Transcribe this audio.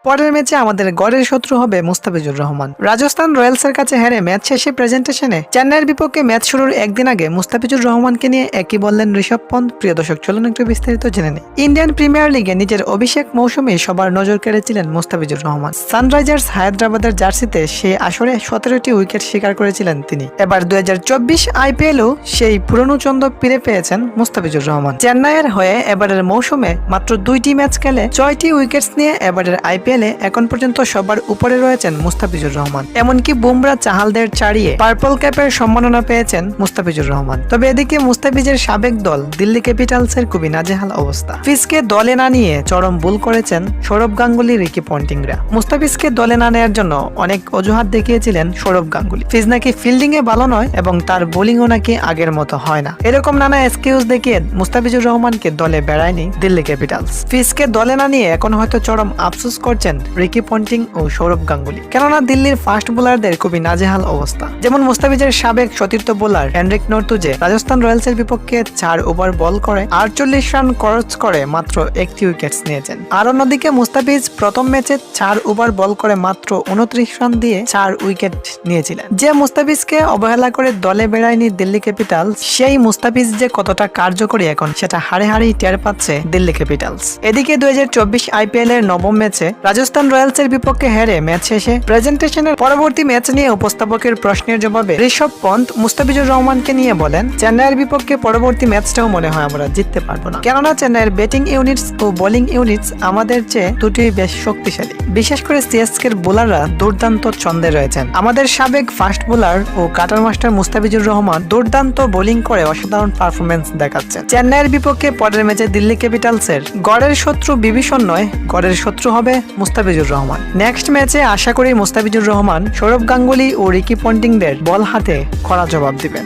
পরের ম্যাচে আমাদের গড়ের শত্রু হবে মুস্তাফিজুর রহমান। রাজস্থান রয়্যালসের কাছে হেরে ম্যাচ শেষে প্রেজেন্টেশনে চেন্নাইয়ের বিপক্ষে ম্যাচ শুরুর একদিন আগে মুস্তাফিজুর রহমানকে নিয়ে একই বললেন ঋষভ পন্থ। প্রিয় দর্শক, চলুন একটু বিস্তারিত জেনে নিই। ইন্ডিয়ান প্রিমিয়ার লিগে নিজের অভিষেক মৌসুমে সবার নজর কেড়েছিলেন মুস্তাফিজুর রহমান। সানরাইজার্স হায়দ্রাবাদের জার্সিতে সেই আসরে 17টি উইকেট শিকার করেছিলেন তিনি। এবার 2024 আইপিএলও সেই পুরনো ছন্দ ফিরে পেয়েছেন মুস্তাফিজুর রহমান। চেন্নাইয়ের হয়ে এবারের মৌসুমে মাত্র 2টি ম্যাচ খেলে 6টি উইকেটস নিয়ে এবারের আইপিএলে এখন পর্যন্ত সবার উপরে রয়েছেন মুস্তাফিজুর রহমান। এমনকি বুমরা চাহালদের ছাড়িয়ে পার্পল ক্যাপের সম্মাননা পেয়েছেন মুস্তাফিজুর রহমান। তবে এদিকে মুস্তাফিজের সাবেক দল দিল্লি ক্যাপিটালসের খুবই নাজেহাল অবস্থা। ফিজকে দলে না নিয়ে চরম ভুল করেছেন সৌরভ গাঙ্গুলি, রিকি পন্টিংরা। মুস্তাফিজকে দলে না নেওয়ার জন্য অনেক অজুহাত দেখিয়েছিলেন সৌরভ গাঙ্গুলি। ফিজ নাকি ফিল্ডিং এ ভালো নয় এবং তার বোলিংও নাকি আগের মতো হয় না। এরকম নানা এক্সকিউজ দেখিয়ে মুস্তাফিজুর রহমানকে দলে বেড়ায়নি দিল্লি ক্যাপিটালস। ফিজকে দলে না নিয়ে এখন হয়তো চরম আফসোস করছেন রিকি পন্টিং ও সৌরভ গাঙ্গুলি। কেননা দিল্লির ফাস্ট বোলারদের খুবই নাজেহাল অবস্থা। যেমন মুস্তাফিজের সাবেক সতীর্থ বোলার হেনরিক নর্তুজে রাজস্থান রয়্যালসের বিপক্ষে 4 ওভার বল করে 48 রান খরচ করে মাত্র 1টি উইকেটস নিয়েছেন। আর অন্যদিকে মুস্তাফিজ প্রথম ম্যাচে 4 ওভার বল করে মাত্র 29 রান দিয়ে 4 উইকেট নিয়েছিলেন। যে মুস্তাফিজকে অবহেলা করে দলে বেড়ায়নি দিল্লি ক্যাপিটালস, সেই মুস্তাফিজ যে কতটা কার্যকরী এখন সেটা হাড়ে হাড়েই টের পাচ্ছে দিল্লি ক্যাপিটালস। এদিকে 2024 আইপিএল এর নবম ম্যাচে রাজস্থান রয়্যালসের বিপক্ষে হেরে ম্যাচ শেষে প্রেজেন্টেশনের পরবর্তী ম্যাচ নিয়ে উপস্থাপকের প্রশ্নের জবাবে ঋষভ পন্থ মুস্তাফিজুর রহমানকে নিয়ে বলেন, চেন্নাইয়ের বিপক্ষে পরবর্তী ম্যাচটাও মনে হয় আমরা জিততে পারবো না। কেননা চেন্নাইয়ের ব্যাটিং ইউনিটস ও বোলিং ইউনিটস আমাদের চেয়ে দুটোই বেশ শক্তিশালী। বিশেষ করে সিএসকে এর বোলাররা দুর্দান্ত ছন্দে রয়েছেন। আমাদের সাবেক ফাস্ট বোলার ও কাটার মাস্টার মুস্তাফিজুর রহমান দুর্দান্ত বোলিং করে অসাধারণ পারফরমেন্স দেখাচ্ছেন। চেন্নাইয়ের বিপক্ষে পরের ম্যাচে দিল্লি ক্যাপিটালসের গড়ের শত্রু বিভীষণ নয়, গড়ের শত্রু হবে মুস্তাফিজুর রহমান। নেক্সট ম্যাচে আশা করি মুস্তাফিজুর রহমান সৌরভ গাঙ্গুলি ও রিকি পন্টিংদের বল হাতে কড়া জবাব দিবেন।